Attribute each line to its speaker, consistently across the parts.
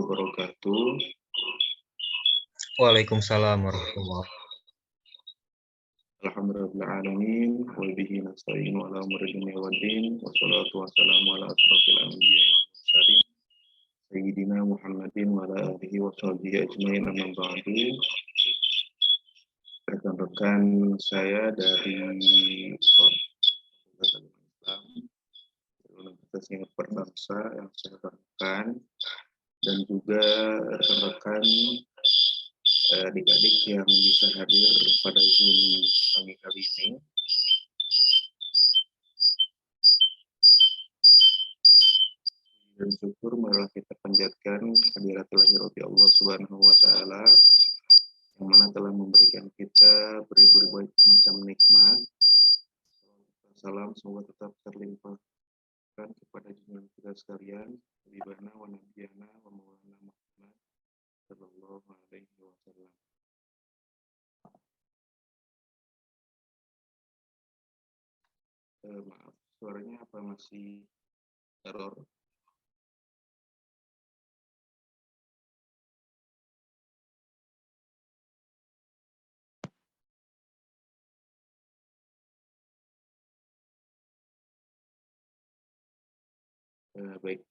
Speaker 1: wabarakatuh.
Speaker 2: Waalaikumsalam warahmatullahi
Speaker 1: Alhamdulillahirrahmanirrahim. Wa bihi nasta'inu ala umuri dunya waddin. Wassalatu wassalamu ala asrofil anbiya wal mursalin. Sayyidina Muhammadin wa ala alihi wa sahbihi ajmain amma ba'du. Rekan-rekan saya dari Fakultas Agama Islam, Universitas yang berbangsa yang saya banggakan, dan juga rekan-rekan adik-adik yang bisa hadir pada Zoom pagi kali ini. Dan syukur marilah kita panjatkan hadirat lahir Allah Subhanahu wa taala yang mana telah memberikan kita beribu-ribu macam nikmat. Salam semoga tetap terlimpahkan kepada junjungan kita sekalian, habibana wa nabiyana wa maulana Muhammad sallallahu alaihi wasallam. Maaf, suaranya apa masih error? Baik.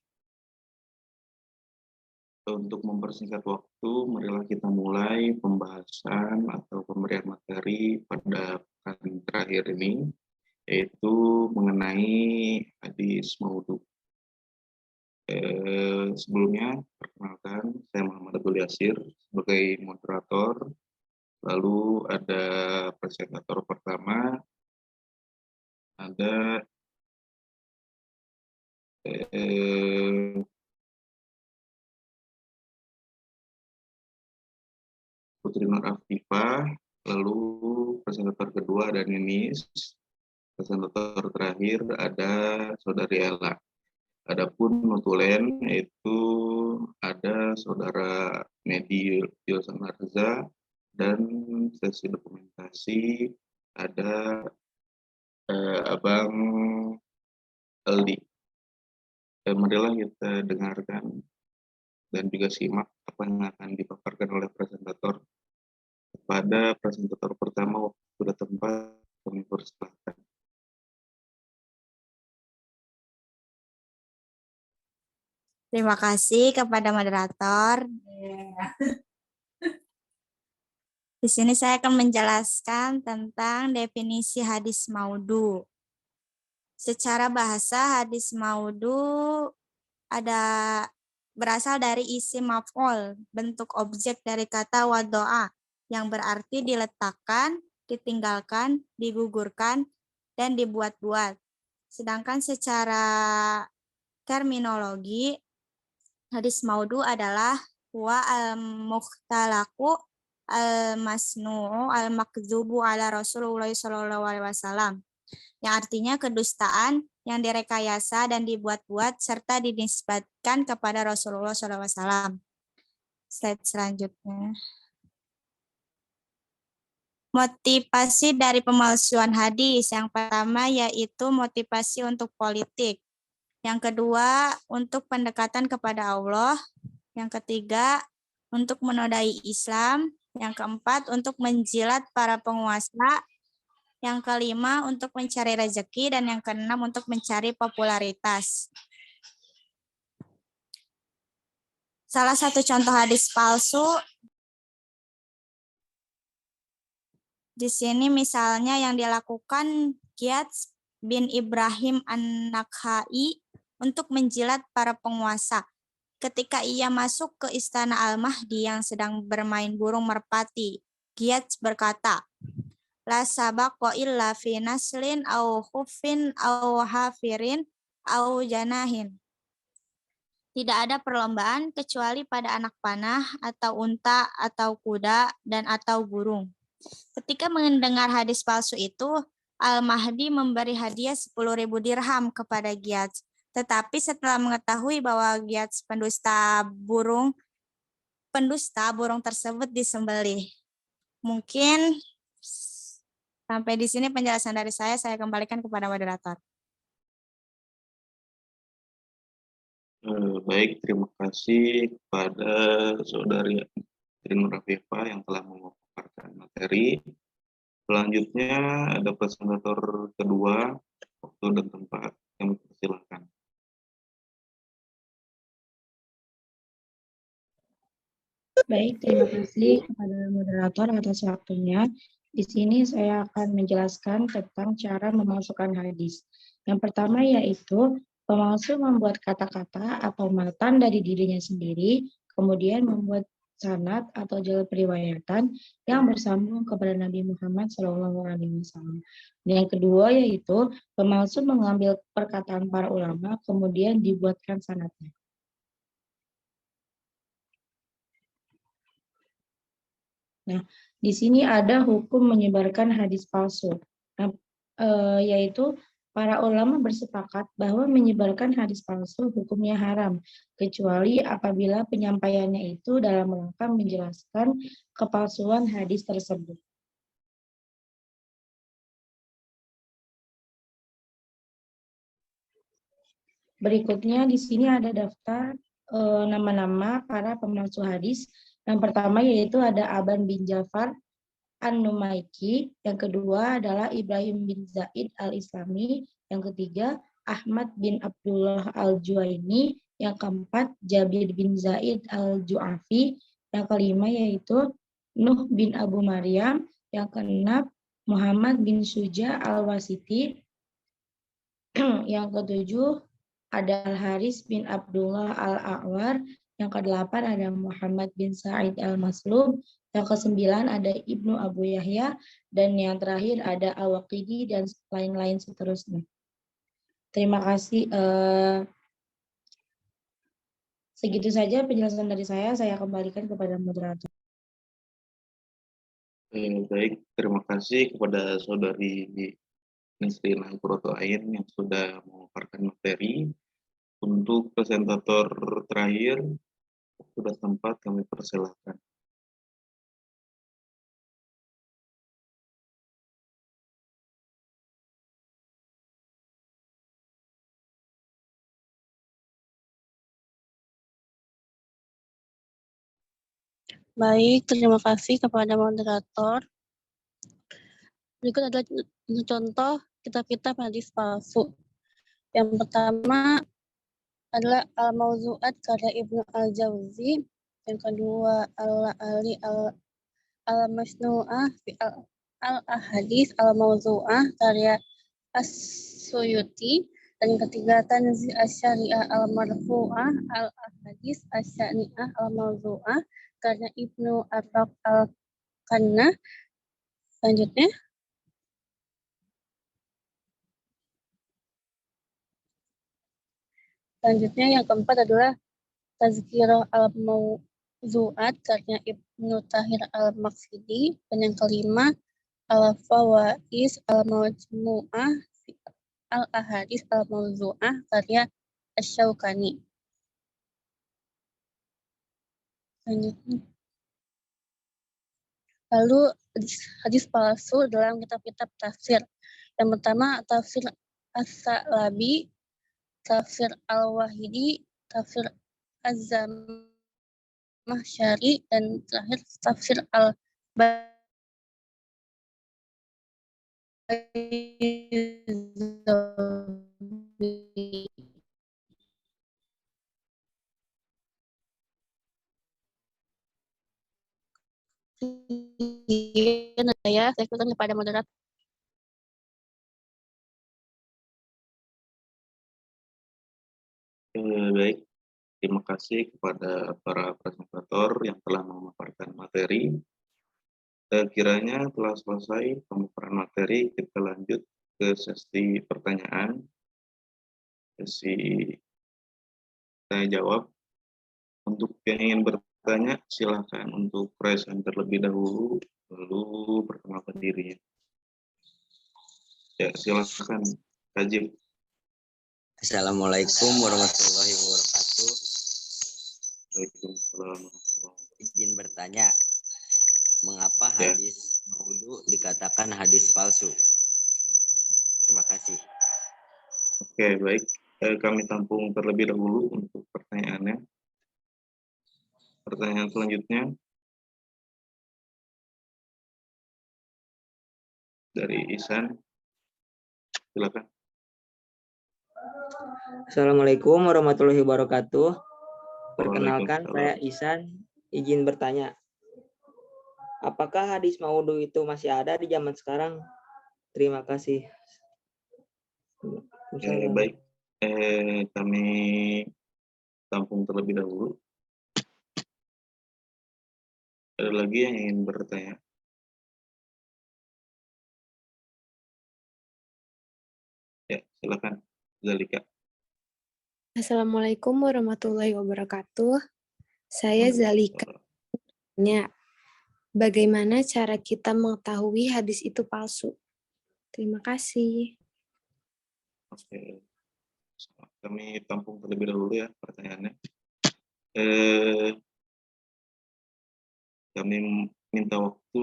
Speaker 1: Untuk mempersingkat waktu, marilah kita mulai pembahasan atau pemberian materi pada pekan terakhir ini, yaitu mengenai hadis maudhu. Sebelumnya, perkenalkan, saya Muhammad Abdul Yasir sebagai moderator, lalu ada presentator pertama, ada Putri Nur Afifah, lalu presentator kedua ada Ninis, presentator terakhir ada Saudari Ella. Adapun notulen yaitu ada Saudara Medi Yulsan Arza, dan sesi dokumentasi ada Abang Aldi. Marilah kita dengarkan dan juga simak apa yang akan dipaparkan oleh presentator. Kepada presentator pertama, waktu sudah tempat, kami persilahkan.
Speaker 3: Terima kasih kepada moderator. Di sini saya akan menjelaskan tentang definisi hadis maudhu. Secara bahasa, hadis maudhu berasal dari isim maf'ul, bentuk objek dari kata wado'a, yang berarti diletakkan, ditinggalkan, digugurkan, dan dibuat-buat. Sedangkan secara terminologi, hadis maudhu adalah huwa al-mukhtalaku al-masnu'u al-makdzubu ala Rasulullah SAW, yang artinya kedustaan yang direkayasa dan dibuat-buat serta dinisbatkan kepada Rasulullah SAW. Slide selanjutnya. Motivasi dari pemalsuan hadis. Yang pertama yaitu motivasi untuk politik. Yang kedua untuk pendekatan kepada Allah. Yang ketiga untuk menodai Islam. Yang keempat untuk menjilat para penguasa. Yang kelima untuk mencari rezeki, dan yang keenam untuk mencari popularitas. Salah satu contoh hadis palsu di sini misalnya yang dilakukan Giyats bin Ibrahim An-Nakhai untuk menjilat para penguasa. Ketika ia masuk ke istana Al-Mahdi yang sedang bermain burung merpati, Giyats berkata, la sabaqa illa fi naslin au khuffin au hafirin au janahin. Tidak ada perlombaan kecuali pada anak panah atau unta atau kuda dan atau burung. Ketika mendengar hadis palsu itu, Al-Mahdi memberi hadiah 10.000 dirham kepada Giyats. Tetapi setelah mengetahui bahwa Giyats pendusta burung tersebut disembelih. Mungkin sampai di sini penjelasan dari saya kembalikan kepada moderator.
Speaker 1: Baik, terima kasih kepada Saudari Trin Rafifa yang telah memaparkan materi. Selanjutnya ada presentator kedua, waktu dan tempat. Kami persilahkan.
Speaker 2: Baik, terima kasih kepada moderator atas waktunya. Di sini saya akan menjelaskan tentang cara memasukkan hadis. Yang pertama yaitu pemalsu membuat kata-kata atau matan dari dirinya sendiri, kemudian membuat sanad atau jalur periwayatan yang bersambung kepada Nabi Muhammad SAW. Dan yang kedua yaitu pemalsu mengambil perkataan para ulama, kemudian dibuatkan sanadnya. Nah, di sini ada hukum menyebarkan hadis palsu, yaitu para ulama bersepakat bahwa menyebarkan hadis palsu hukumnya haram, kecuali apabila penyampaiannya itu dalam rangka menjelaskan kepalsuan hadis tersebut. Berikutnya di sini ada daftar nama-nama para pemalsu hadis. Yang pertama yaitu ada Aban bin Ja'far An-Numaiki, yang kedua adalah Ibrahim bin Zaid Al-Islami, yang ketiga Ahmad bin Abdullah Al-Juwaini, yang keempat Jabir bin Zaid Al-Ju'afi, yang kelima yaitu Nuh bin Abu Maryam, yang keenam Muhammad bin Suja Al-Wasiti, yang ketujuh ada Al-Haris bin Abdullah Al-A'war, yang kedelapan ada Muhammad bin Sa'id Al-Maslum, yang kesembilan ada Ibnu Abu Yahya, dan yang terakhir ada Al-Waqidi dan lain-lain seterusnya. Terima kasih. Segitu saja penjelasan dari saya kembalikan kepada moderator.
Speaker 1: Baik, terima kasih kepada Saudari Nisrina Qurratu'ain yang sudah memaparkan materi. Untuk presentator terakhir, sudah sempat kami persilahkan.
Speaker 4: Baik, terima kasih kepada moderator. Berikut adalah contoh kitab-kitab hadis palsu. Yang pertama adalah Al-Mawzu'at karya Ibnu Al-Jauzi. Yang kedua Al-La'ali Al-Masnu'ah fi Al-Ahadis Al-Mawzu'ah karya As-Suyuti. Dan yang ketiga Tanzil Asy-Syari'ah Al-Marfu'ah Al-Ahadis Asy-Syari'ah Al-Mawzu'ah karya Ibnu Arraq Al-Qannah. Selanjutnya yang keempat adalah Tazkirah Al-Mawzu'at karya Ibnu Tahir Al-Maqsidi. Dan yang kelima Al-Fawais Al-Majmu'ah Al-Ahadis Al-Mawzu'ah karya Asy-Syaukani. Selanjutnya. Lalu hadis palsu dalam kitab-kitab tafsir. Yang pertama tafsir As-Sa'labi, tafsir Al-Wahidi, tafsir Az-Zamakhsyari, dan terakhir tafsir Al-Baydawi. Saya kembalikan kepada moderator.
Speaker 1: Baik, terima kasih kepada para presentator yang telah memaparkan materi. Kiranya telah selesai pemaparan materi, kita lanjut ke sesi pertanyaan, sesi tanya jawab. Untuk yang ingin bertanya, silakan untuk present terlebih dahulu, lalu perkenalkan dirinya. Ya, silakan, Kajib.
Speaker 5: Assalamualaikum warahmatullahi wabarakatuh.
Speaker 1: Waalaikumsalam.
Speaker 5: Izin bertanya, mengapa hadis maudhu dikatakan hadis palsu? Terima kasih.
Speaker 1: Oke, baik. kami tampung terlebih dahulu untuk pertanyaannya. Pertanyaan selanjutnya dari Ihsan. Silakan.
Speaker 6: Assalamualaikum warahmatullahi wabarakatuh. Perkenalkan, saya
Speaker 1: Waalaikumsalam.
Speaker 6: Ihsan. Izin bertanya, apakah hadis maudhu itu masih ada di zaman sekarang? Terima kasih.
Speaker 1: Baik, kami tampung terlebih dahulu. Ada lagi yang ingin bertanya? Ya, silakan, Zalika.
Speaker 7: Assalamualaikum warahmatullahi wabarakatuh. Saya Zalika. Bagaimana cara kita mengetahui hadis itu palsu? Terima kasih.
Speaker 1: Oke, kami tampung terlebih dahulu ya pertanyaannya. Kami minta waktu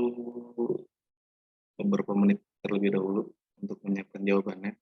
Speaker 1: beberapa menit terlebih dahulu untuk menyiapkan jawabannya.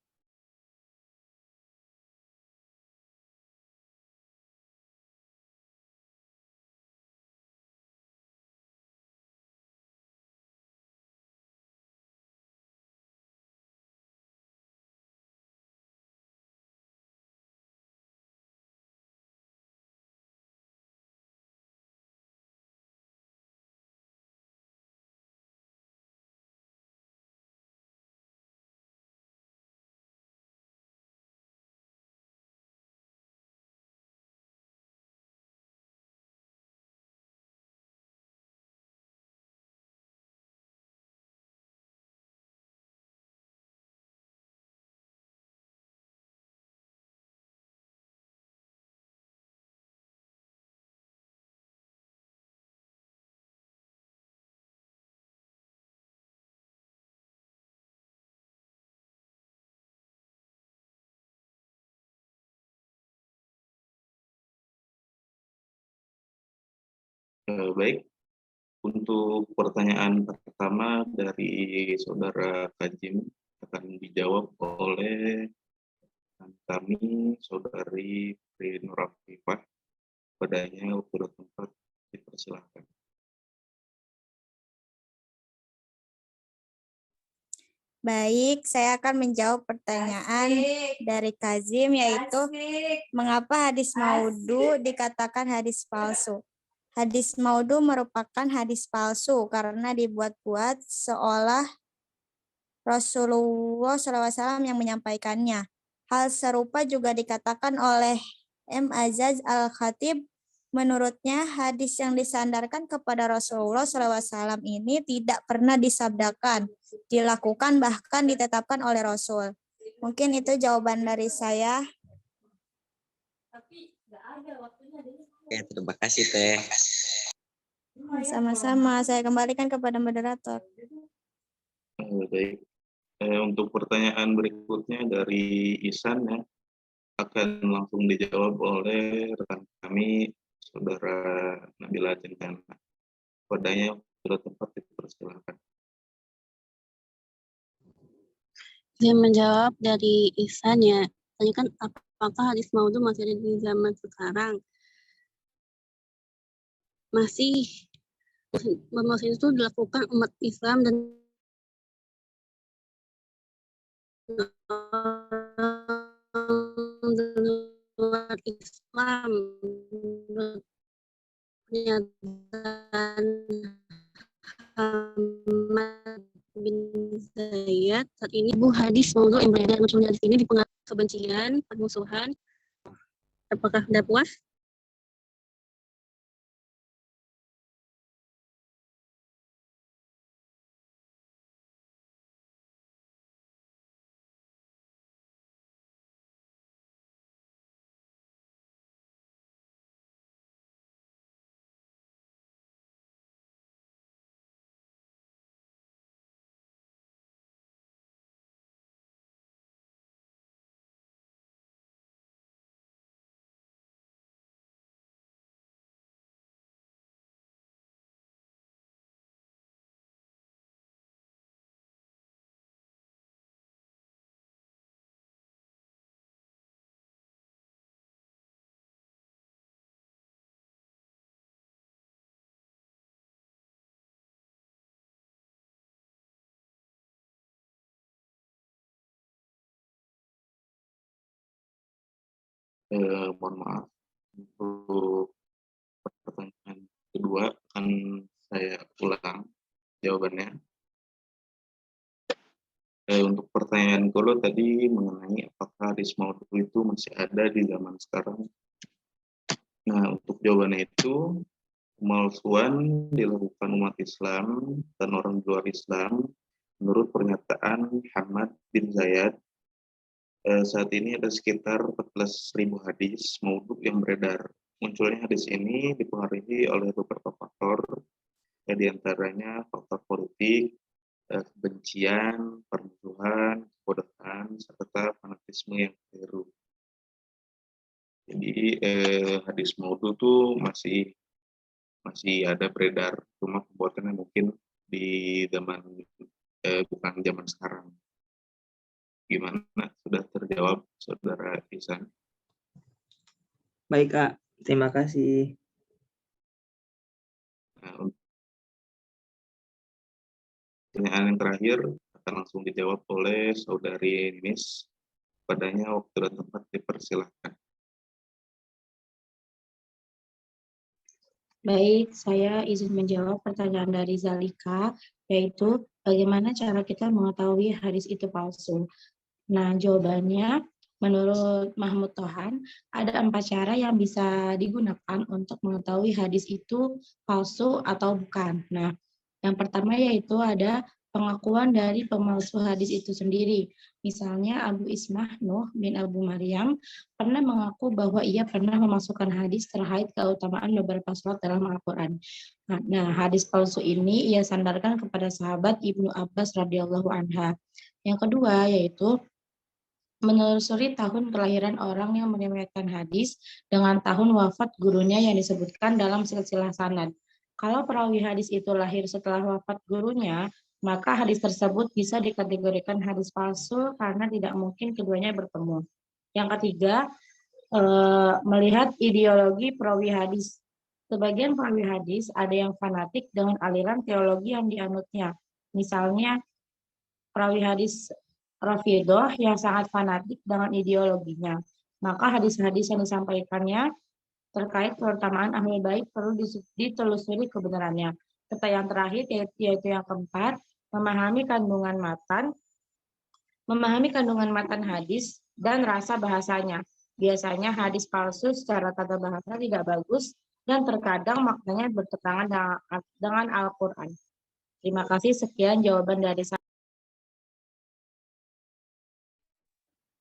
Speaker 1: Baik, untuk pertanyaan pertama dari saudara Kajim akan dijawab oleh kami, saudari Nur Afifah. Padanya waktu dan tempat dipersilahkan.
Speaker 3: Baik, saya akan menjawab pertanyaan dari Kazim, yaitu mengapa hadis maudhu dikatakan hadis palsu? Hadis maudhu merupakan hadis palsu karena dibuat-buat seolah Rasulullah SAW yang menyampaikannya. Hal serupa juga dikatakan oleh M. Azaz Al-Khatib. Menurutnya, hadis yang disandarkan kepada Rasulullah SAW ini tidak pernah disabdakan, dilakukan, bahkan ditetapkan oleh Rasul. Mungkin itu jawaban dari saya.
Speaker 5: Oke, terima kasih Teh.
Speaker 3: Sama-sama, saya kembalikan kepada moderator.
Speaker 1: Baik, untuk pertanyaan berikutnya dari Ihsan ya, akan langsung dijawab oleh rekan kami, saudara Nabila Cendana. Padanya sudah tempat dipersilakan.
Speaker 4: Saya menjawab dari Ihsan ya. Tanya kan apakah hadis maudhu masih ada di zaman sekarang? Masih. Masa itu dilakukan umat Islam dan luar Islam. Pernyataan Ahmad bin Zaid saat ini hadis maudhu yang beredar munculnya di sini dipengaruhi kebencian, permusuhan. Apakah sudah puas?
Speaker 1: Mohon maaf untuk pertanyaan kedua akan saya ulang jawabannya. Untuk pertanyaan kedua tadi mengenai apakah hadis maudhu itu masih ada di zaman sekarang. Nah, untuk jawabannya itu pemalsuan dilakukan umat Islam dan orang luar Islam menurut pernyataan Muhammad bin Zayed. Saat ini ada sekitar 14.000 hadis maudhu yang beredar. Munculnya hadis ini dipengaruhi oleh beberapa faktor, di antaranya faktor politik, kebencian, permusuhan, kebodohan, serta fanatisme yang keliru. Jadi hadis maudhu tuh masih ada beredar, cuma pembuatannya mungkin di zaman bukan zaman sekarang. Gimana? Sudah terjawab, Saudara Ihsan?
Speaker 6: Baik, Kak. Terima kasih.
Speaker 1: Nah, pertanyaan yang terakhir akan langsung dijawab oleh Saudari Nis. Padanya waktu dan tempat dipersilahkan.
Speaker 2: Baik, saya izin menjawab pertanyaan dari Zalika, yaitu bagaimana cara kita mengetahui hadis itu palsu. Nah, jawabannya menurut Mahmud Tohan, ada 4 cara yang bisa digunakan untuk mengetahui hadis itu palsu atau bukan. Nah, yang pertama yaitu ada pengakuan dari pemalsu hadis itu sendiri. Misalnya Abu Ismah Nuh bin Abu Maryam pernah mengaku bahwa ia pernah memasukkan hadis terkait keutamaan beberapa surat dalam Al-Quran. Nah, hadis palsu ini ia sandarkan kepada sahabat Ibnu Abbas radhiyallahu anha. Yang kedua yaitu menelusuri tahun kelahiran orang yang meriwayatkan hadis dengan tahun wafat gurunya yang disebutkan dalam silsilah sanad. Kalau perawi hadis itu lahir setelah wafat gurunya, maka hadis tersebut bisa dikategorikan hadis palsu karena tidak mungkin keduanya bertemu. Yang ketiga, melihat ideologi perawi hadis. Sebagian perawi hadis ada yang fanatik dengan aliran teologi yang dianutnya. Misalnya, perawi hadis Rafidhah yang sangat fanatik dengan ideologinya. Maka hadis-hadis yang disampaikannya terkait keutamaan ahli bait perlu ditelusuri kebenarannya. Serta yang terakhir yaitu yang keempat, memahami kandungan matan hadis dan rasa bahasanya. Biasanya hadis palsu secara tata bahasa tidak bagus dan terkadang maknanya bertentangan dengan Al-Quran. Terima kasih, sekian jawaban dari saya.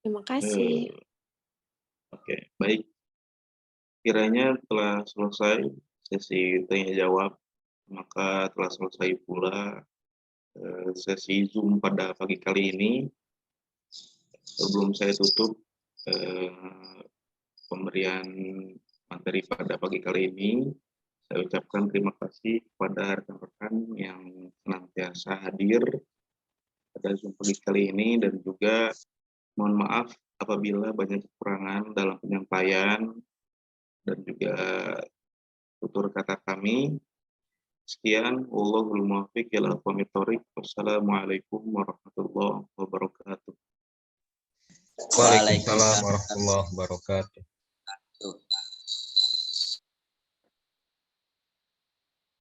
Speaker 7: Terima kasih.
Speaker 1: Oke, baik. Kiranya telah selesai sesi tanya jawab, maka telah selesai pula sesi Zoom pada pagi kali ini. Sebelum saya tutup pemberian materi pada pagi kali ini, saya ucapkan terima kasih kepada rekan-rekan yang senantiasa hadir pada Zoom pagi kali ini, dan juga mohon maaf apabila banyak kekurangan dalam penyampaian dan juga tutur kata kami. Sekian, wallahul muwaffiq ila aqwamit thoriq. Wassalamualaikum warahmatullahi wabarakatuh.
Speaker 8: Waalaikumsalam warahmatullahi wabarakatuh.